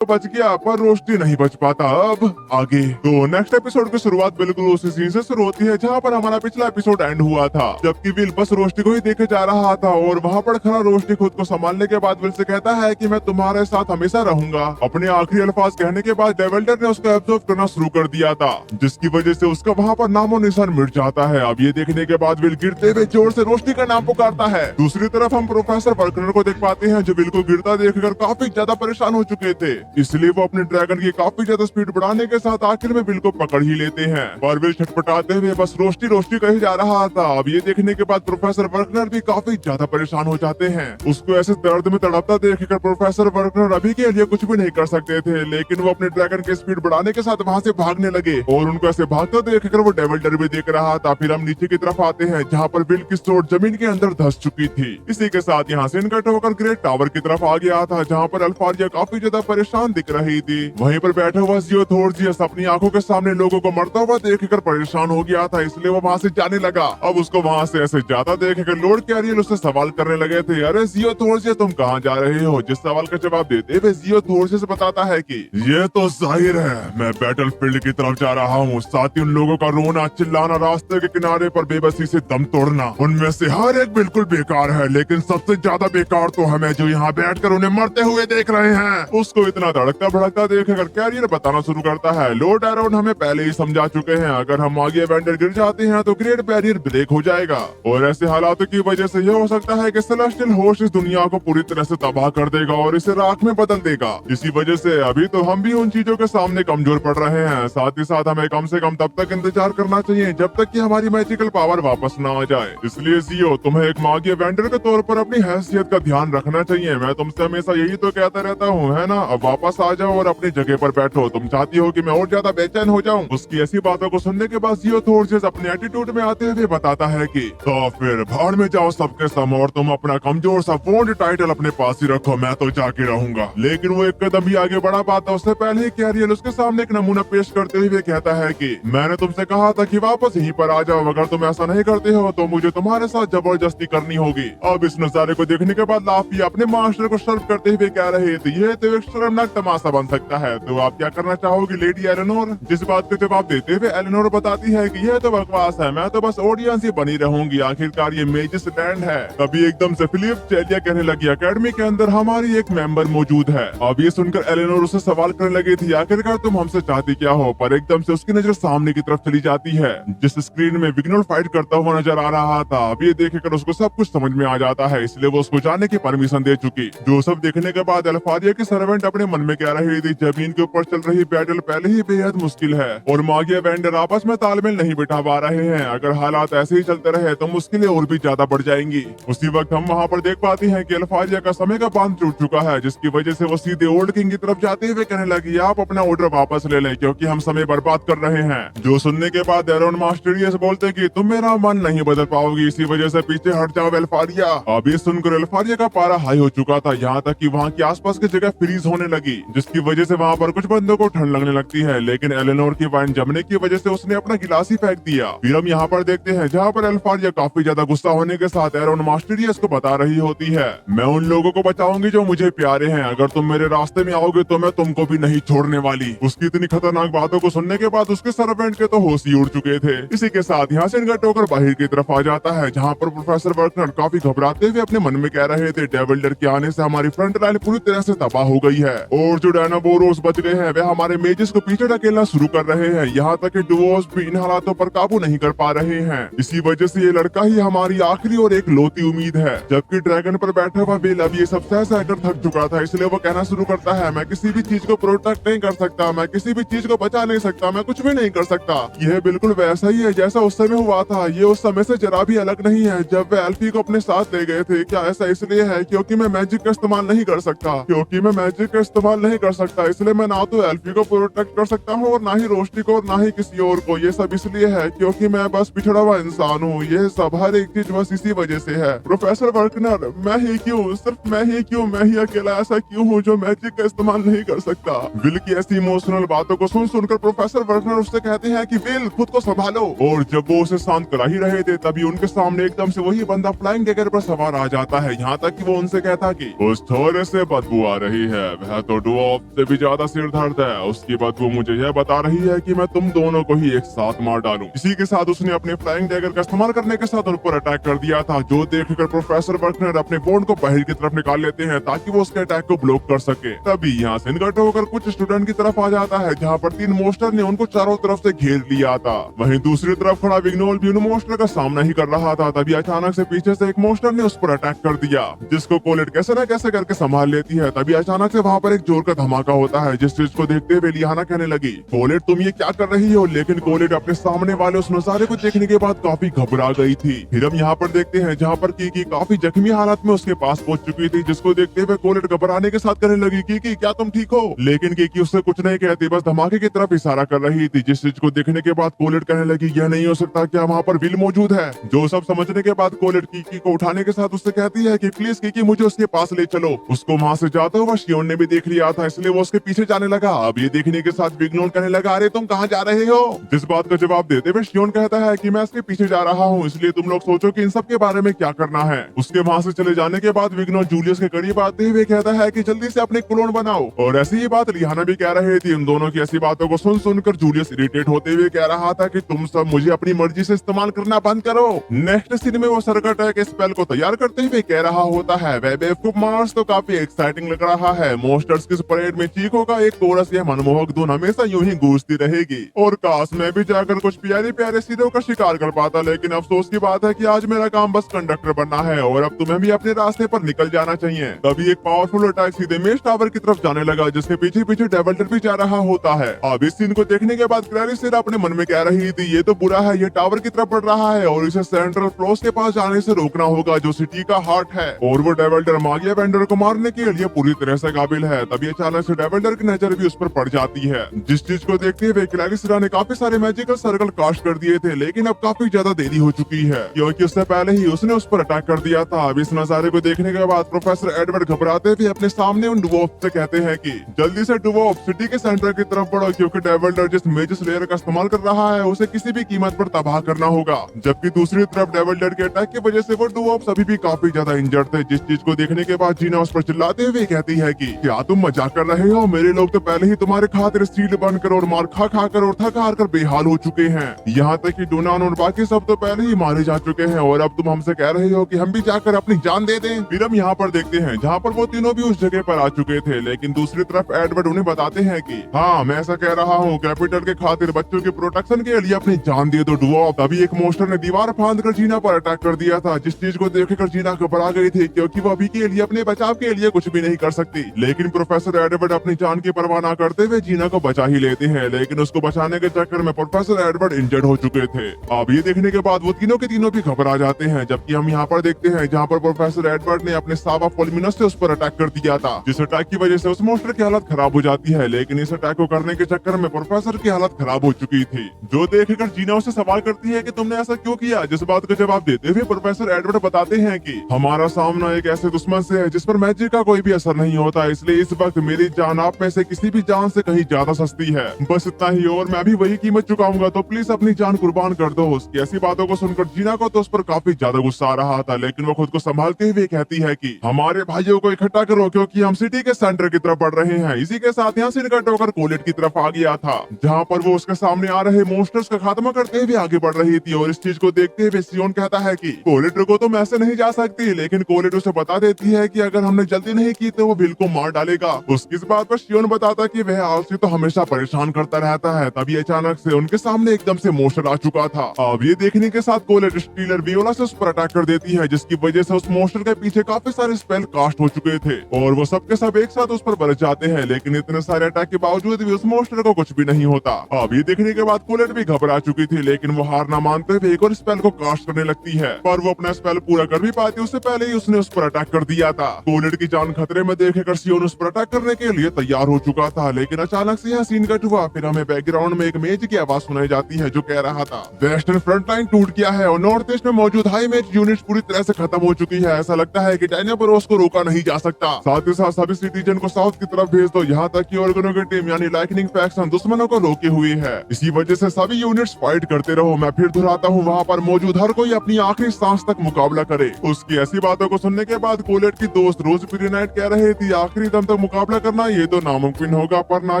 तो बच गया पर रोशनी नहीं बच पाता। अब आगे तो नेक्स्ट एपिसोड की शुरुआत बिल्कुल उसी सीन से शुरू होती है जहाँ पर हमारा पिछला एपिसोड एंड हुआ था, जबकि विल बस रोशनी को ही देखे जा रहा था और वहाँ पर खड़ा रोशनी खुद को संभालने के बाद विल से कहता है कि मैं तुम्हारे साथ हमेशा रहूंगा। अपने आखिरी अल्फाज कहने के बाद डेविल्डर ने उसको एब्जॉर्ब करना शुरू कर दिया था, जिसकी वजह से उसका वहाँ पर नामो निशान मिट जाता है। अब ये देखने के बाद विल गिरते हुए जोर से रोशनी का नाम पुकारता है। दूसरी तरफ हम प्रोफेसर वर्कनर को देख पाते हैं जो विल को गिरता देखकर काफी ज्यादा परेशान हो चुके थे, इसलिए वो अपने ड्रैगन की काफी ज्यादा स्पीड बढ़ाने के साथ आखिर में विल को पकड़ ही लेते हैं। पर विल छटपटाते हुए बस रोशनी रोशनी कही जा रहा था। अब ये देखने के बाद प्रोफेसर वर्कनर भी काफी ज्यादा परेशान हो जाते हैं। उसको ऐसे दर्द में तड़पता देखकर प्रोफेसर वर्कनर अभी के लिए कुछ भी नहीं कर सकते थे, लेकिन वो अपने ड्रैगन की स्पीड बढ़ाने के साथ वहाँ से भागने लगे और उनको ऐसे भागते देखकर वो डेविल्डर भी देख रहा था। फिर हम नीचे की तरफ आते हैं जहाँ पर विल की सोट जमीन के अंदर धंस चुकी थी। इसी के साथ यहाँ से इनकट होकर ग्रेट टावर की तरफ आ गया था जहाँ पर अल्फारिया काफी ज्यादा परेशान दिख रही थी। वहीं पर बैठा हुआ जियोथोर्जियस अपनी आंखों के सामने लोगों को मरता हुआ देखकर परेशान हो गया था, इसलिए वो वहाँ से जाने लगा। अब उसको वहाँ से ऐसे जाता देखकर लॉर्ड कैरियल उससे सवाल करने लगे थे, अरे जियोथोर्जियस तुम कहाँ जा रहे हो? जिस सवाल का जवाब देते हुए जियोथोर्जियस बताता है कि ये तो जाहिर है मैं बैटलफील्ड की तरफ जा रहा हूँ, साथ ही उन लोगों का रोना चिल्लाना, रास्ते के किनारे पर बेबसी से दम तोड़ना, उनमें से हर एक बिल्कुल बेकार है, लेकिन सबसे ज्यादा बेकार तो हमें जो यहाँ बैठकर उन्हें मरते हुए देख रहे हैं। उसको इतना धड़कता भड़कता देखकर कैरियर बताना शुरू करता है, लॉर्ड एरोन हमें पहले ही समझा चुके हैं, अगर हम आगे वेंडर गिर जाते हैं तो ग्रेट बैरियर ब्रेक हो जाएगा और ऐसे हालातों की वजह से यह हो सकता है कि सेलेस्टियल होस्ट इस दुनिया को पूरी तरह से तबाह कर देगा और इसे राख में बदल देगा। इसी वजह से अभी तो हम भी उन चीजों के सामने कमजोर पड़ रहे हैं, साथ ही साथ हमें कम से कम तब तक इंतजार करना चाहिए जब तक कि हमारी मैजिकल पावर वापस न आ जाए। इसलिए जियो तुम्हें एक मागी वेंडर के तौर पर अपनी हैसियत का ध्यान रखना चाहिए। मैं तुमसे हमेशा यही तो कहता रहता हूँ, है ना? अब वापस आ जाओ और अपनी जगह पर बैठो। तुम चाहती हो कि मैं और ज्यादा बेचैन हो जाऊं? उसकी ऐसी बातों को सुनने के बाद जियोथोर्जियस अपने एटीट्यूड में आते हुए बताता है कि तो फिर भाड़ में जाओ सबके सम और तुम अपना कमजोर सा फोन टाइटल अपने पास ही रखो, मैं तो जाके रहूंगा। लेकिन वो एक कदम भी आगे बढ़ा पाता उससे पहले ही कैरियल उसके सामने एक नमूना पेश करते हुए कहता है कि मैंने तुमसे कहा था कि वापस यहीं पर आ जाओ, अगर तुम ऐसा नहीं करते हो तो मुझे तुम्हारे साथ जबरदस्ती करनी होगी। अब इस नजारे को देखने के बाद लाफी अपने मास्टर को शर्म करते हुए कह रहे थे, ये तो एक शर्मनाक तमाशा बन सकता है, तो आप क्या करना चाहोगी लेडी एलेनोर? जिस बात का जवाब देते हुए एलेनोर बताती है कि यह तो बकवास है, मैं तो बस ऑडियंस ही बनी रहूंगी, आखिरकार ये मेजिस लैंड है। तभी एकदम से फिलिप चेलिया कहने लगी, अकेडमी के अंदर हमारी एक मेंबर मौजूद है। अब ये सुनकर एलेनोर उससे सवाल करने लगी थी, आखिरकार तुम हमसे चाहती क्या हो? पर एकदम से उसकी नजर सामने की तरफ चली जाती है जिस स्क्रीन में विग्नोल फाइट करता हुआ नजर आ रहा था। अब ये देखकर उसको सब कुछ समझ में आ जाता है, इसलिए वो उसको जाने की परमिशन दे चुकी। जो सब देखने के बाद अल्फारिया की सर्वेंट अपने मन में कह रही थी, जमीन के ऊपर चल रही बैटल पहले ही बेहद मुश्किल है और मागिया वेंडर आपस में तालमेल नहीं बिठा पा रहे हैं। अगर हालात ऐसे ही चलते रहे तो मुश्किलें और भी ज्यादा बढ़ जाएंगी। उसी वक्त हम वहाँ पर देख पाते हैं कि अल्फारिया का समय का बांध टूट चुका है, जिसकी वजह से वो सीधे ओल्ड किंग की तरफ जाते हुए कहने लगी, आप अपना ऑर्डर वापस ले लें क्योंकि हम समय बर्बाद कर रहे हैं। जो सुनने के बाद एरोन मास्टरियस बोलते कि तुम मेरा मन नहीं बदल पाओगी, इसी वजह से पीछे हट जाओ अल्फारिया। अब ये सुनकर अल्फारिया का पारा हाई हो चुका था, यहाँ तक कि वहाँ की आसपास की जगह फ्रीज होने लगी, जिसकी वजह से वहाँ पर कुछ बंदों को ठंड लगने लगती है। लेकिन एलेनोर की वाइन जमने की वजह से उसने अपना गिलास ही फेंक दिया। फिर हम यहाँ पर देखते हैं जहाँ पर अल्फारिया काफी ज्यादा गुस्सा होने के साथ एरोन मास्टरियस को बता रही होती है, मैं उन लोगों को बचाऊंगी जो मुझे प्यारे हैं, अगर तुम मेरे रास्ते में आओगे तो मैं तुमको भी नहीं छोड़ने वाली। उसकी इतनी खतरनाक बातों को सुनने के बाद उसके सर्वेंट के तो होश ही उड़ चुके थे। इसी के साथ यहाँ से इनकट होकर बाहर की तरफ आ जाता है जहाँ पर प्रोफेसर वर्कनर काफी घबराते हुए अपने मन में कह रहे थे, डेविल्डर के आने से हमारी फ्रंट लाइन पूरी तरह से तबाह हो गई है और जो डायनाबोरोस बच गए हैं वे हमारे मेजिस को पीछे ढकेलना शुरू कर रहे हैं। यहाँ तक कि डुओस भी इन हालातों पर काबू नहीं कर पा रहे हैं। इसी वजह से ये लड़का ही हमारी आखिरी और एक लौती उम्मीद है। जबकि ड्रैगन पर बैठा हुआ बिल अब ये सब सह सहकर थक चुका था, इसलिए वो कहना शुरू करता है, मैं किसी भी चीज को प्रोटेक्ट नहीं कर सकता, मैं किसी भी चीज को बचा नहीं सकता, मैं कुछ भी नहीं कर सकता। यह बिल्कुल वैसा ही है जैसा उस समय हुआ था, ये उस समय से जरा भी अलग नहीं है जब वे एल्फी को अपने साथ ले गए थे। क्या ऐसा इसलिए है क्योंकि मैं मैजिक का इस्तेमाल नहीं कर सकता? क्योंकि मैं मैजिक का इस्तेमाल नहीं कर सकता इसलिए मैं ना तो एल्फी को प्रोटेक्ट कर सकता हूँ और ना ही रोशनी को और ना ही किसी और को। ये सब इसलिए है क्योंकि मैं बस पिछड़ा हुआ इंसान हूँ। ये सब हर एक चीज बस इसी वजह से है। प्रोफेसर वर्कनर, मैं ही क्यों, सिर्फ मैं ही क्यों, मैं ही अकेला ऐसा क्यों हूँ जो मैजिक का इस्तेमाल नहीं कर सकता? विल की ऐसी इमोशनल बातों को सुनकर प्रोफेसर वर्कनर उससे कहते हैं कि विल खुद को संभालो। और जब वो उसे शांत करा ही रहे थे तभी उनके सामने एकदम से वही बंदा फ्लाइंग डेगर पर सवार आ जाता है। यहाँ तक कि वो उनसे कहता कि उस थोड़े से बदबू आ रही है, वह तो डुओप से भी ज्यादा सिर दर्द है। उसके बाद वो मुझे यह बता रही है कि मैं तुम दोनों को ही एक साथ मार डालूं। इसी के साथ उसने अपने फ्लाइंग डैगर का इस्तेमाल करने के साथ उन पर अटैक कर दिया था, जो देखकर प्रोफेसर बर्कनर अपने बोर्ड को बाहर की तरफ निकाल लेते हैं ताकि वो उसके अटैक को ब्लॉक कर सके। तभी यहाँ से निकट होकर कुछ स्टूडेंट की तरफ आ जाता है, जहाँ पर 3 मोस्टर ने उनको चारों तरफ से घेर लिया था। वहीं दूसरी तरफ खड़ा विग्नोल भी उन मोस्टर का सामना ही कर रहा था। तभी अचानक से पीछे से एक मोस्टर ने उस पर अटैक कर दिया, जिसको कोलेट कैसे न कैसे करके संभाल लेती है। तभी अचानक से वहाँ पर एक जोर का धमाका होता है, जिस चीज को देखते हुए लियाना कहने लगी, कोलेट तुम ये क्या कर रही हो? लेकिन कोलेट अपने सामने वाले उस नजारे को देखने के बाद काफी घबरा गई थी। फिर हम यहाँ पर देखते हैं जहाँ पर कीकी काफी जख्मी हालत में उसके पास पहुंच चुकी थी, जिसको देखते हुए कोलेट घबराने के साथ कहने लगी, कीकी क्या तुम ठीक हो? लेकिन कीकी उससे कुछ नहीं कहती, बस धमाके की तरफ इशारा कर रही थी। जिस चीज को देखने के बाद कोलेट कहने लगी, यह नहीं हो सकता, क्या वहाँ पर विल मौजूद है? जो सब समझने के बाद कोलेट कीकी को उठाने के साथ उससे कहती है कि प्लीज कीकी मुझे उसके पास ले चलो। उसको वहाँ से जाते हुए शियोन ने भी देख लिया था, इसलिए वो उसके पीछे जाने लगा। अब ये देखने के साथ विग्नोल कहने लगा, अरे तुम कहाँ जा रहे हो? जिस बात का जवाब देते हुए शियोन कहता है कि मैं इसके पीछे जा रहा हूँ, इसलिए तुम लोग सोचो कि इन सब के बारे में क्या करना है। उसके वहाँ से चले जाने के बाद विग्नोल जूलियस के करीब आते हुए कहता है कि जल्दी से अपने क्लोन बनाओ। और ऐसी ही बात लियाना भी कह रही थी। उन दोनों की ऐसी बातों को सुन सुनकर जूलियस इरिटेट होते हुए कह रहा था कि तुम सब मुझे अपनी मर्जी से इस्तेमाल करना बंद करो। नेक्स्ट सीन में वो सर्कट है कि स्पेल को तैयार करते हुए कह रहा होता है, बेवकूफ मार्स तो काफी एक्साइटिंग लग रहा है। मोस्टर्स की परेड में चीखों का एक कोरस यह मनमोहक धुन हमेशा यूं ही गूंजती रहेगी। और काश मैं भी जाकर कुछ प्यारे प्यारे सीधों का शिकार कर पाता, लेकिन अफसोस की बात है कि आज मेरा काम बस कंडक्टर बनना है और अब तुम्हें भी अपने रास्ते पर निकल जाना चाहिए। तभी एक पावरफुल अटैक सीधे मेष टावर की तरफ जाने लगा, जिसके पीछे पीछे डेवल्टर भी जा रहा होता है। अब इस सीन को देखने के बाद क्लैरिस अपने मन में कह रही थी, ये तो बुरा है, ये टावर की तरफ बढ़ रहा है और इसे सेंट्रल फ्लोस के पास जाने से रोकना होगा, जो सिटी का हार्ट है। और वो डेवल्टर मागिया वेंडर को मारने के लिए पूरी तरह से काबिल है। तभी अचानक से डेवल्टर की नजर भी उस पर पड़ जाती है, जिस चीज को देखते हुए क्लैरिस ने काफी सारे मैजिकल सर्कल कास्ट कर दिए थे, लेकिन अब काफी ज्यादा देरी हो चुकी है, क्योंकि उससे पहले ही उसने उस पर अटैक कर दिया था। अब इस नजारे को देखने के बाद प्रोफेसर एडवर्ड घबराते हुए अपने सामने उन डुवॉर्फ से कहते हैं कि जल्दी से डुवॉर्फ सिटी के सेंटर की तरफ बढ़ो, क्योंकि डेवल्टर जिस मेजिस लेयर का इस्तेमाल कर रहा है उसे किसी भी कीमत पर तबाह करना होगा। जबकि दूसरी तरफ डेवल्टर के अटैक की वजह से वो डुवॉर्फ अभी भी काफी ज्यादा इंजर्ड थे, जिस चीज को देखने के बाद जीना उस पर चिल्लाते हुए कहती है कि क्या तुम मजाक कर रहे हो? मेरे लोग तो पहले ही तुम्हारे खातिर स्टील बनकर और मार खा खा कर और थक हार कर बेहाल हो चुके हैं। यहाँ तक कि डोनान और बाकी सब तो पहले ही मारे जा चुके हैं और अब तुम हमसे कह रहे हो कि हम भी जाकर अपनी जान दे दें। फिर हम यहाँ पर देखते हैं जहाँ पर वो तीनों भी उस जगह पर आ चुके थे, लेकिन दूसरी तरफ एडवर्ड उन्हें बताते हैं कि हाँ मैं ऐसा कह रहा हूँ, कैपिटल के खातिर बच्चों की प्रोटेक्शन के लिए अपनी जान दे दो डुवॉर्फ। तभी एक मोस्टर ने दीवार फांद कर जीना पर अटैक कर दिया था, जिस चीज को देखकर जीना घबरा गई थी, क्योंकि वो अभी के लिए अपने बचाव के लिए कुछ भी नहीं कर सकती। लेकिन प्रोफेसर एडवर्ड अपनी जान की परवाह न करते हुए जीना को बचा ही लेते हैं, लेकिन उसको बचाने के चक्कर में प्रोफेसर एडवर्ड इंजर्ड हो चुके थे। अब ये देखने के बाद वो तीनों के तीनों भी घबरा जाते हैं। जबकि हम यहाँ पर देखते हैं जहाँ पर प्रोफेसर एडवर्ड ने अपने सावा फॉल्मिनस से उस पर अटैक कर दिया था, जिस अटैक की वजह से उस मोस्टर की हालत खराब हो जाती है। लेकिन इस अटैक को करने के चक्कर में प्रोफेसर की हालत खराब हो चुकी थी, जो देखकर जीना उसे सवाल करती है कि तुमने ऐसा क्यों किया। जिस बात का जवाब देते हुए प्रोफेसर एडवर्ड बताते हैं कि हमारा सामना एक ऐसे दुश्मन से है जिस पर मैजिक का कोई भी असर नहीं होता, इसलिए इस वक्त मेरी जान आप में से किसी भी जान से कहीं ज्यादा सस्ती है। बस इतना ही, और मैं भी वही कीमत चुकाऊंगा, तो प्लीज अपनी जान कुर्बान कर दो। उसकी ऐसी बातों को सुनकर जीना को तो उस पर काफी ज्यादा गुस्सा आ रहा था, लेकिन वो खुद को संभालते हुए कहती है कि हमारे भाइयों को इकट्ठा करो, क्योंकि हम सिटी के सेंटर की तरफ बढ़ रहे हैं। इसी के साथ यहाँ से निकट होकर कोलेट की तरफ आ गया था, जहाँ पर वो उसके सामने आ रहे मोस्टर्स का खात्मा करते हुए आगे बढ़ रही थी। और इस चीज को देखते हुए सियोन कहता है कि कोलेट को तुम ऐसे नहीं जा सकती, लेकिन कोलेट उसे बता देती है कि अगर हमने जल्दी नहीं की तो वो विल को मार डालेगा। उसकी इस बात पर शियोन बताता कि वह आलसी तो हमेशा परेशान करता रहता है। तभी अचानक से उनके सामने एकदम से मोस्टर आ चुका था। अब ये देखने के साथ कोलेट स्टीलर वियोला से उस पर अटैक कर देती है, जिसकी वजह से उस मोस्टर के पीछे काफी सारे स्पेल कास्ट हो चुके थे और वो सबके सब एक साथ उस पर बरस जाते हैं। लेकिन इतने सारे अटैक के बावजूद भी उस मोस्टर को कुछ भी नहीं होता। अब ये देखने के बाद कोलेट भी घबरा चुकी थी, लेकिन वो हार न मानते हुए एक और स्पेल को कास्ट करने लगती है, पर वो अपना स्पेल पूरा कर भी पाती उससे पहले ही उसने उस पर अटैक कर दिया था। कोलेट की जान खतरे में देखकर सियोन उस पर अटैक करने के लिए तैयार हो चुका था, लेकिन अचानक से यह सीन कट हुआ। फिर हमें बैकग्राउंड में एक मेज की आवाज सुनाई जाती है, जो कह रहा था वेस्टर्न फ्रंट लाइन टूट गया है और नॉर्थ ईस्ट में मौजूद हाई मेज यूनिट पूरी तरह से खत्म हो चुकी है। ऐसा लगता है कि डायनाबोरोस को रोका नहीं जा सकता। साथ ही साथ सभी सिटीजन को साउथ की तरफ भेज दो, यहाँ तक कि ऑर्गनों की टीम यानी लाइटनिंग फैक्शन दुश्मनों को रोके हुए है। इसी वजह से सभी यूनिट्स फाइट करते रहो। मैं फिर दोहराता हूँ, वहाँ पर मौजूद हर कोई अपनी आखिरी सांस तक मुकाबला करे। उसकी ऐसी बातों को सुनने के बाद कोलेट की दोस्त रोज पिरीनाइट कह रहे थी आखिरी दम तक मुकाबला करना ये तो नामुमकिन होगा, पर ना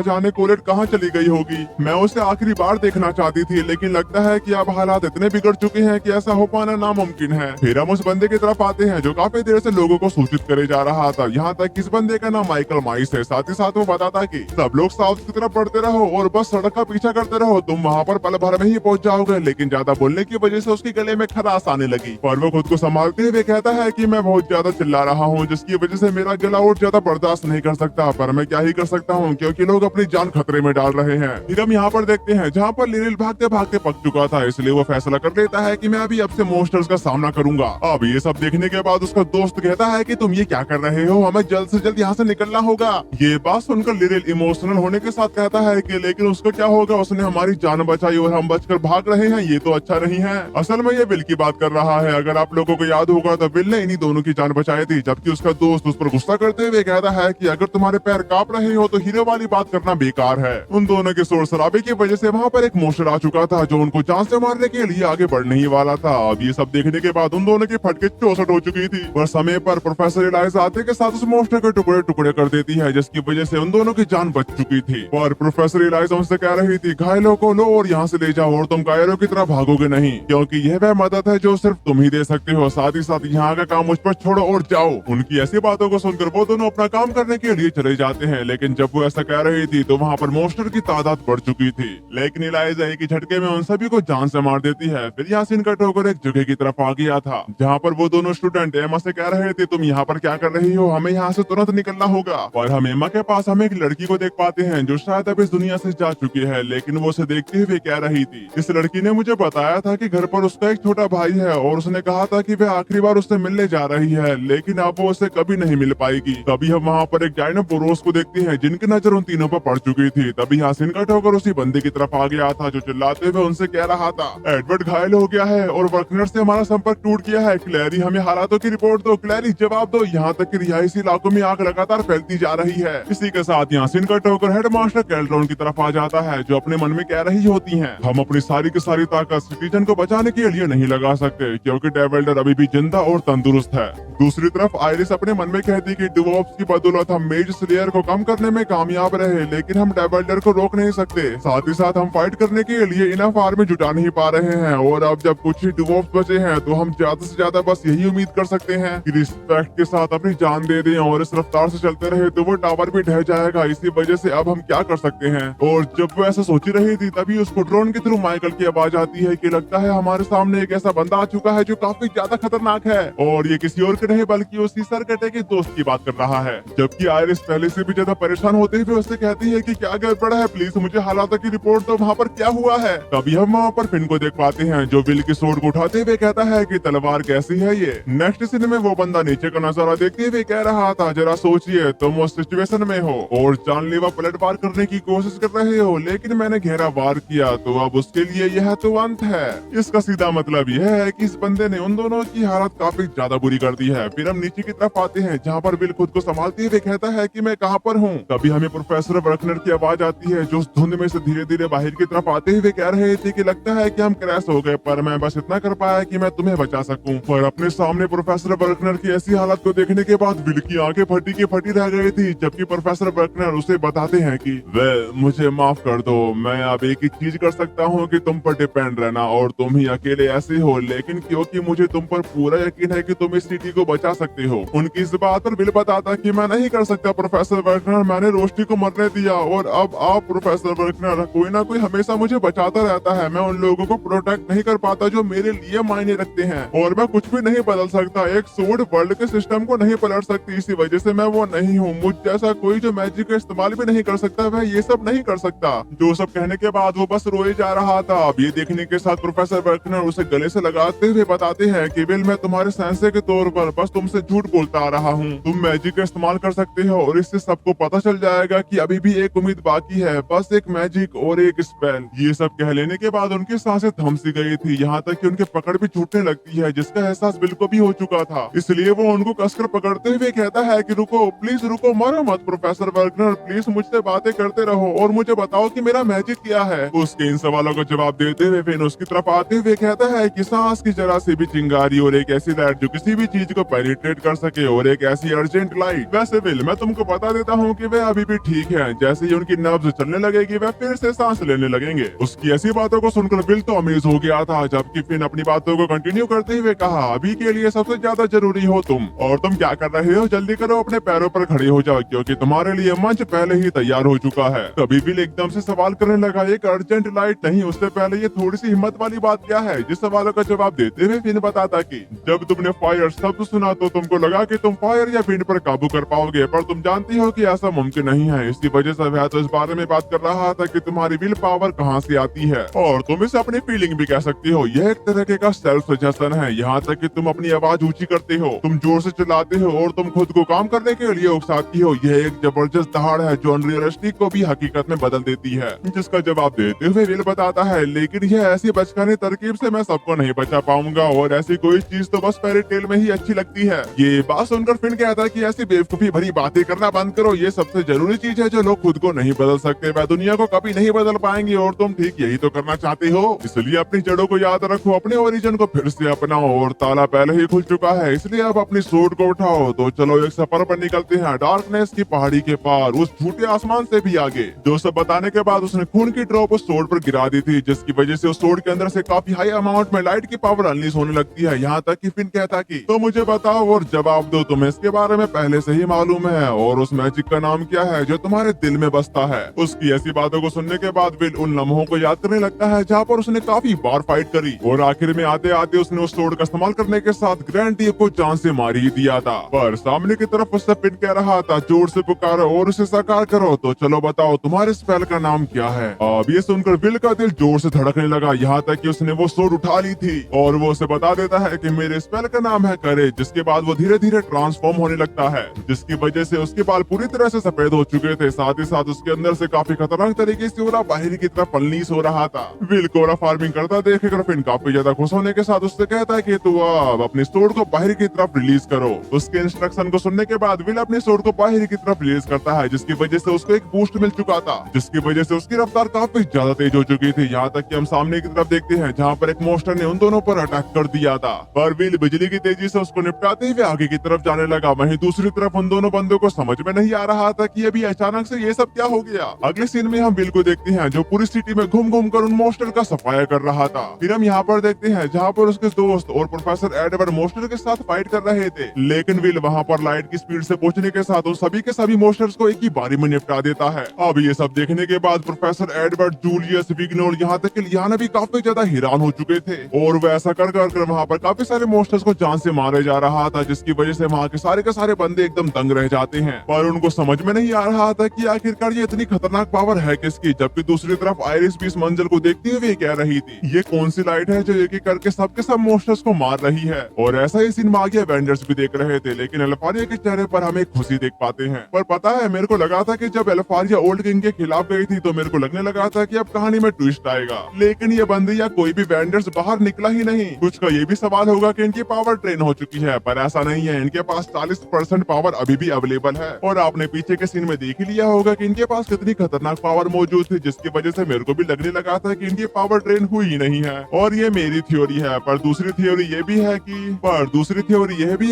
जाने कोलेट कहाँ चली गई होगी। मैं उसे आखिरी बार देखना चाहती थी, लेकिन लगता है कि अब हालात इतने बिगड़ चुके हैं कि ऐसा हो पाना नामुमकिन है। फिर हम उस बंदे की तरफ आते हैं जो काफी देर से लोगों को सूचित करे जा रहा था। यहाँ तक इस बंदे का नाम माइकल माइस है। साथ ही साथ वो बताता कि सब लोग साउथ की तरफ बढ़ते रहो और बस सड़क का पीछा करते रहो, तुम वहाँ पर पल भर में ही पहुंच जाओगे। लेकिन ज्यादा बोलने की वजह से उसके गले में खराश आने लगी, पर वो खुद को संभालते हुए कहता है कि मैं बहुत ज्यादा चिल्ला रहा हूँ, जिसकी वजह से मेरा गला और ज्यादा बर्दाश्त नहीं कर सकता। पर मैं क्या ही कर सकता हूँ, क्योंकि लोग अपनी जान खतरे में डाल रहे हैं। फिर हम यहाँ पर देखते हैं जहाँ पर लिरिल भागते भागते पक चुका था, इसलिए वो फैसला कर लेता है कि मैं अभी अब से मॉन्स्टर्स का सामना करूंगा। अब ये सब देखने के बाद उसका दोस्त कहता है कि तुम ये क्या कर रहे हो, हमें जल्द से जल्द यहाँ से निकलना होगा। ये बात सुनकर लिरिल इमोशनल होने के साथ कहता है कि लेकिन उसको क्या होगा, उसने हमारी जान बचाई और हम बचकर भाग रहे हैं, ये तो अच्छा नहीं है। असल में ये बिल की बात कर रहा है। अगर आप लोगों को याद होगा तो बिल ने इन्हीं दोनों की जान बचाई थी, जबकि उसका दोस्त उस पर गुस्सा करते हुए कहता है कि अगर तुम्हारे पैर कांप रहे हो तो हीरो वाली बात करना बेकार है। उन दोनों के शोर शराबे की वजह से वहाँ पर एक मोस्टर आ चुका था जो उनको जान से मारने के लिए आगे बढ़ने ही वाला था। अब ये सब देखने के बाद उन दोनों की फटके 64 हो चुकी थी, पर समय पर प्रोफेसर इलाइजा आते के साथ उस मोस्टर के टुकड़े टुकड़े कर देती है, जिसकी वजह से उन दोनों की जान बच चुकी थी। पर प्रोफेसर इलाइजा उनसे कह रही थी घायलों को लो और यहाँ से ले जाओ और तुम कायरों की तरह भागोगे नहीं, क्योंकि यह वह मदद है जो सिर्फ तुम ही दे सकते हो। साथ ही साथ यहाँ का काम मुझ पर छोड़ो और जाओ। उनकी ऐसी बातों को सुनकर वो दोनों अपना काम करने के लिए चले जाते हैं, लेकिन जब वो ऐसा कह रही थी तो वहाँ पर मॉन्स्टर की तादाद बढ़ चुकी थी। लेकिन इलाइजा एक ही झटके में उन सभी को जान से मार देती है। फिर यासीन का टोकर एक जगह की तरफ आ गया था, जहाँ पर वो दोनों स्टूडेंट एमा से कह रहे थे तुम यहाँ पर क्या कर रही हो, हमें यहाँ से तुरंत निकलना होगा। और हम एमा के पास हम एक लड़की को देख पाते हैं जो शायद अब इस दुनिया से जा चुकी है, लेकिन वो उसे देखते हुए कह रही थी इस लड़की ने मुझे बताया था कि घर पर उसका एक छोटा भाई है और उसने कहा था कि वह आखिरी बार उससे मिलने जा रही है, लेकिन अब वो उसे कभी नहीं मिल पाएगी। तभी हम वहाँ पर एक डायनापोरोस को देखते हैं जिनकी नजर उन तीनों पर पड़ चुकी थी। तभी यासीन का ठोकर उसी बंदे की तरफ आ गया था जो चिल्लाते हुए उनसे कह रहा था एडवर्ड घायल हो गया है और वर्कनर से हमारा संपर्क टूट गया है। क्लैरी हमें हालातों की रिपोर्ट दो, क्लैरी जवाब दो, यहाँ तक कि रिहायशी इलाकों में आग लगातार फैलती जा रही है। इसी के साथ यासीन का ठोकर हेडमास्टर कैल्ड्रॉन की तरफ आ जाता है जो अपने मन में कह रही होती है हम अपनी सारी की सारी ताकत सिटीजन को बचाने के लिए नहीं लगा सकते, क्योंकि डेविल्डर अभी भी जिंदा और तंदुरुस्त है। दूसरी तरफ आयरिस अपने मन में कहती कि डिवॉप्स की बदौलत हम मेज स्लेयर को कम करने में कामयाब रहे, लेकिन हम डेविल्डर को रोक नहीं सकते। साथ ही साथ हम फाइट करने के लिए इनफ आर्मी जुटा नहीं पा रहे हैं, और अब जब कुछ ही डिवॉप्स बचे हैं तो हम ज्यादा से ज्यादा बस यही उम्मीद कर सकते हैं कि रिस्पेक्ट के साथ अपनी जान दे दें, और इस रफ्तार से चलते रहे तो वो टावर भी ढह जाएगा। इसी वजह से अब हम क्या कर सकते हैं। और जब वो ऐसा सोच रही थी तभी उसको ड्रोन के थ्रू माइकल की आवाज आती है कि लगता है हमारे सामने एक ऐसा बंदा आ चुका है जो काफी ज्यादा खतरनाक है, और ये किसी और के नहीं बल्कि उसी सरकटे के दोस्त की बात कर रहा है। जबकि आयरिस पहले से भी ज्यादा परेशान होते हुए उससे कहती है कि क्या गड़बड़ है, प्लीज मुझे हालात की रिपोर्ट दो, वहाँ पर क्या हुआ है। तभी हम वहाँ पर फिन को देख पाते हैं जो विल की सोड को उठाते हुए कहता है कि तलवार कैसी है ये। नेक्स्ट सीन में वो बंदा नीचे का नजारा देखते हुए कह रहा था जरा सोचिए तुम उस सिचुएशन में हो और जानलेवा पलटवार करने की कोशिश कर रहे हो, लेकिन मैंने घेरा वार किया तो अब उसके लिए यह तो अंत है। इसका सीधा मतलब यह है कि इस बंदे ने उन दोनों की हालत काफी ज्यादा बुरी कर दी है। फिर हम नीचे की तरफ आते हैं जहाँ पर विल खुद को संभालते हुए कहता है कि मैं कहाँ पर हूँ। तभी हमें प्रोफेसर वर्कनर की आवाज आती है जो उस धुंध में से धीरे धीरे बाहर की तरफ आते हुए कह रहे थे कि लगता है कि हम क्रैश हो गए, पर मैं बस इतना कर पाया कि मैं तुम्हें बचा सकूं। पर अपने सामने प्रोफेसर वर्कनर की ऐसी हालत को देखने के बाद विल की आंखें फटी की फटी रह गई थी, जबकि प्रोफेसर वर्कनर उसे बताते हैं कि वे मुझे माफ कर दो, मैं अब एक ही चीज कर सकता हूँ कि तुम पर डिपेंड रहना और तुम ही अकेले ऐसे हो, लेकिन क्योंकि मुझे तुम पर पूरा यकीन है कि तुम इस सिटी को बचा सकते हो। उनकी इस बात पर विल बताता कि मैं नहीं कर सकता प्रोफेसर वर्कनर, मैंने रोशनी को मरने दिया और अब आप प्रोफेसर वर्कनर, कोई ना कोई हमेशा मुझे बचाता रहता है। मैं उन लोगों को प्रोटेक्ट नहीं कर पाता जो मेरे लिए मायने रखते हैं, और मैं कुछ भी नहीं बदल सकता। एक सोड वर्ल्ड के सिस्टम को नहीं पलट सकती, इसी वजह से मैं वो नहीं हूँ। मुझ जैसा कोई जो मैजिक का इस्तेमाल भी नहीं कर सकता वह ये सब नहीं कर सकता। जो सब कहने के बाद वो बस रोए जा रहा था। अब ये देखने के साथ प्रोफेसर वर्कनर उसे गले से लगाते हुए बताते हैं कि विल मैं तुम्हारे सेंसे के तौर पर बस तुमसे झूठ बोलता आ रहा हूँ। तुम मैजिक का इस्तेमाल कर सकते हो और इससे सबको पता चल जाएगा कि अभी भी एक उम्मीद बाकी है, बस एक मैजिक और एक स्पेल। ये सब कह लेने के बाद उनकी सांसें थम सी गई थी, यहाँ तक कि उनके पकड़ भी छूटने लगती है, जिसका एहसास विल को भी हो चुका था। इसलिए वो उनको कसकर पकड़ते हुए कहता है कि रुको, प्लीज रुको, मरो मत प्रोफेसर वर्कनर, प्लीज मुझसे बातें करते रहो और मुझे बताओ कि मेरा मैजिक क्या है। उसके इन सवालों का जवाब देते हुए फिर उसकी तरफ आते हुए कहता है कि सांस की जरा सी भी चिंगारी और एक ऐसी लाइट जो किसी भी चीज को पेनिट्रेट कर सके और एक ऐसी अर्जेंट लाइट। वैसे विल मैं तुमको बता देता हूँ कि वे अभी भी ठीक है। जैसे ही उनकी नब्ज चलने लगेगी वे फिर से सांस लेने लगेंगे। उसकी ऐसी बातों को सुनकर बिल तो अमेज हो गया था, जबकि फिन अपनी बातों को कंटिन्यू करते हुए कहा, अभी के लिए सबसे ज्यादा जरूरी हो तुम, और तुम क्या कर रहे हो, जल्दी करो, अपने पैरों पर खड़े हो जाओ, क्योंकि तुम्हारे लिए मंच पहले ही तैयार हो चुका है। तभी बिल एकदम से सवाल करने लगा, एक अर्जेंट लाइट नहीं, उससे पहले ये थोड़ी सी हिम्मत वाली बात क्या है। जिस सवालों का जवाब देते हुए फिन बताता कि जब तुमने फायर शब्द सुना तो तुमको लगा कि तुम फायर या विंड पर काबू कर पाओगे, पर तुम जानती हो कि ऐसा मुमकिन नहीं है। इसी वजह से वह तो इस बारे में बात कर रहा था कि तुम्हारी विल पावर कहाँ से आती है, और तुम इसे अपनी फीलिंग भी कह सकती हो। यह एक तरह का सेल्फ सजेशन है, यहाँ तक कि तुम अपनी आवाज ऊंची करते हो, तुम जोर से चिल्लाते हो और तुम खुद को काम करने के लिए उकसाती हो। यह एक जबरदस्त दहाड़ है जो अनरियलिस्टिक को भी हकीकत में बदल देती है। जिसका जवाब देते हुए विल बताता है, लेकिन यह ऐसी बचकानी तरकीब से मैं सबको नहीं बचा पाऊंगा, और ऐसी कोई चीज तो बस फेरी टेल में ही अच्छी लगती है। ये बात सुनकर फिन कहता है कि ऐसी बेवकूफी भरी बातें करना बंद करो, ये सबसे जरूरी चीज है जो लोग खुद को नहीं बदल सकते, वह दुनिया को कभी नहीं बदल पाएंगे, और तुम ठीक यही तो करना चाहते हो। इसलिए अपनी जड़ों को याद रखो, अपने ओरिजिन को फिर से अपनाओ, और ताला पहले ही खुल चुका है, इसलिए अब अपनी सूट को उठाओ। तो चलो एक सफर पर निकलते हैं, डार्कनेस की पहाड़ी के पार, उस झूठे आसमान से भी आगे। जो सब बताने के बाद उसने खून की ड्रॉप उस सोड पर गिरा दी थी, जिसकी वजह से उस सोड के अंदर से काफी हाई अमाउंट में लाइट की पावर अनलीज होने लगती है। यहाँ तक कि फिन कहता कि तो मुझे बताओ और जवाब दो, तुम्हें इसके बारे में पहले से ही मालूम है, और उस मैजिक का नाम क्या है जो तुम्हारे दिल में बसता है। उसकी ऐसी बातों को सुनने के बाद विल उन लम्हों को याद करने लगता है जहाँ पर उसने काफी बार फाइट करी, और आखिर में आते आते उसने उस सोड का इस्तेमाल करने के साथ ग्रैंड टीफ को जान से मार ही दिया था। पर सामने की तरफ उससे फिन कह रहा था, जोर से पुकारो और उसे साकार करो। तो चलो बताओ तुम्हारे स्पेल का नाम क्या है। अब ये सुनकर विल का दिल जोर से धड़कने लगा, यहाँ तक कि उसने वो सोड उठा ली थी, और वो उसे बता देता है कि मेरे स्पेल का नाम है करेज। जिसके बाद वो धीरे धीरे ट्रांसफॉर्म होने लगता है, जिसकी वजह से उसके बाल पूरी तरह से सफेद हो चुके थे, साथ ही साथ उसके अंदर से काफी खतरनाक तरीके से ओरा बाहर की तरफ पलनीस हो रहा था। विल को ओरा फार्मिंग करता देखकर फिन काफी ज्यादा खुश होने के साथ उससे कहता है कि तू अब अपनी सोड को बाहर की तरफ रिलीज करो। उसके इंस्ट्रक्शन को सुनने के बाद विल अपनी सोड को बाहर की तरफ रिलीज करता है, जिसकी वजह से उसको एक बूस्ट मिल चुका था, जिसकी वजह से उसकी रफ्तार काफी ज्यादा तेज हो चुकी थी। यहाँ तक कि हम सामने की तरफ देखते हैं जहाँ पर एक मोस्टर ने उन दोनों पर अटैक कर दिया था, पर विल बिजली की तेजी से उसको निपटाते हुए आगे की तरफ जाने लगा। वहीं दूसरी तरफ उन दोनों बंदों को समझ में नहीं आ रहा था कि अभी अचानक से ये सब क्या हो गया। अगले सीन में हम विल को देखते हैं जो पूरी सिटी में घूम घूम कर उन मोस्टर का सफाया कर रहा था। फिर हम यहाँ पर देखते हैं जहाँ पर उसके दोस्त और प्रोफेसर एडवर्ड मोस्टर के साथ फाइट कर रहे थे, लेकिन विल वहाँ पर लाइट की स्पीड से पहुंचने के साथ उन सभी के सभी मोस्टर्स को एक ही बारी में निपटा देता है। अब ये सब देखने के बाद प्रोफेसर एडवर्ड, जूलियस, विग्नोर, यहाँ तक कि लियाना भी काफी ज्यादा हैरान हो चुके थे, और वह ऐसा कर कर वहाँ पर काफी सारे मोस्टर्स को जान से मारे जा रहा था, जिसकी वजह से वहाँ के सारे बंदे एकदम दंग रह जाते हैं। पर उनको समझ में नहीं आ रहा था कि आखिरकार ये इतनी खतरनाक पावर है किसकी, जबकि दूसरी तरफ आयरिस भी इस मंजर को देखते हुए कह रही थी, ये कौन सी लाइट है जो एक एक करके सबके सब मोस्टर्स को मार रही है। और ऐसा ही सीन आगे एवेंजर्स भी देख रहे थे, लेकिन एल्फारिया के चेहरे पर हम एक खुशी देख पाते हैं। पर पता है, मेरे को लगा था कि जब एल्फारिया ओल्ड किंग के खिलाफ गई थी तो मेरे को लगने लगा था कि अब कहानी में ट्विस्ट आएगा, लेकिन ये बंदी या कोई भी वेंडर्स बाहर निकला ही नहीं। कुछ का ये भी सवाल होगा कि इनकी पावर ट्रेन हो चुकी है, पर ऐसा नहीं है, इनके पास 40% पावर अभी भी अवेलेबल है। और आपने पीछे के सीन में देख ही लिया होगा कि इनके पास कितनी खतरनाक पावर मौजूद थी, जिसकी वजह से मेरे को भी लगने लगा था कि इनकी पावर ट्रेन हुई ही नहीं है। और ये मेरी थ्योरी है, पर दूसरी थ्योरी ये भी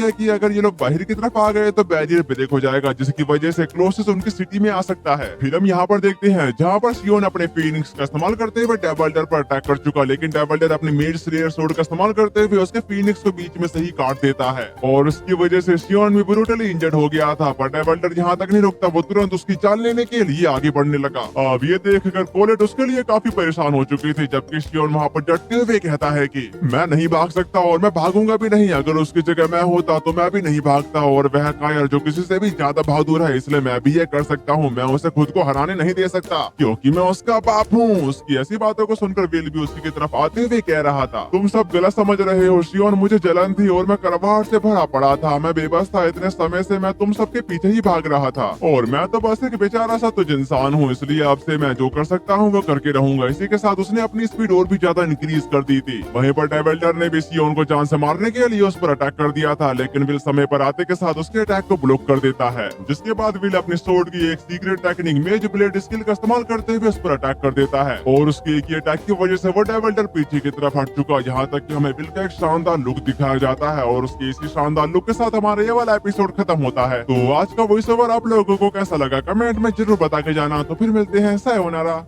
है कि अगर ये लोग बाहर की तरफ आ गए तो बैरियर ब्रेक हो जाएगा, जिसकी वजह से क्लोसेस उनकी सिटी में आ सकता है। फिर हम यहाँ पर देखते हैं जहाँ पर सियोन अपने फीनिक्स का इस्तेमाल करते हुए डेवल्डर पर अटैक कर चुका, लेकिन डेवल्डर अपनी मेड स्लेयर सोर्ड का इस्तेमाल करते हुए उसके फीनिक्स को बीच में से ही काट देता है, और उसकी वजह से सियोन भी ब्रूटली इंजर्ड हो गया था। पर डेवल्डर यहाँ तक नहीं रुकता, वो तुरंत उसकी जान लेने के लिए आगे बढ़ने लगा। अब ये देखकर कोलेट उसके लिए काफी परेशान हो चुकी थी, जबकि सियोन वहाँ पर डटते हुए कहता है कि मैं नहीं भाग सकता और मैं भागूंगा भी नहीं, अगर उसकी जगह मैं होता तो मैं भी नहीं भागता, और वह कायर जो किसी से भी ज्यादा बहादुर है, इसलिए मैं भी ये कर सकता हूँ, मैं उसे खुद को हराने नहीं दे सकता क्योंकि मैं उसका बाप हूँ। उसकी ऐसी बातों को सुनकर विल भी उसी की तरफ आते हुए कह रहा था, तुम सब गलत समझ रहे हो सियोन, मुझे जलन थी और मैं करवाहट से भरा पड़ा था, मैं बेबस था, इतने समय से मैं तुम सबके पीछे ही भाग रहा था, और मैं तो बस एक बेचारा सा तुझ इंसान हूँ, इसलिए अब से मैं जो कर सकता हूँ वो करके रहूंगा। इसी के साथ उसने अपनी स्पीड और भी ज्यादा इंक्रीज कर दी थी। वहीं पर डेवल्डर ने भी सियोन को जान से मारने के लिए उस पर अटैक कर दिया था, लेकिन विल समय पर आते के साथ उसके अटैक को ब्लॉक कर देता है, जिसके बाद विल अपनी सोर्ड की एक सीक्रेट टेक्निक मेज ब्लेड स्किल का इस्तेमाल करते हुए उस पर अटैक कर देता है, और उसके एक ही अटैक की वजह से वो डेवल्डर पीछे की तरफ हट चुका। यहाँ तक कि हमें विल का एक शानदार लुक दिखाया जाता है, और उसके इसी शानदार लुक के साथ हमारा ये वाला एपिसोड खत्म होता है। तो आज का वॉइस ओवर आप लोगों को कैसा लगा कमेंट में जरूर बता के जाना। तो फिर मिलते हैं, सायोनारा।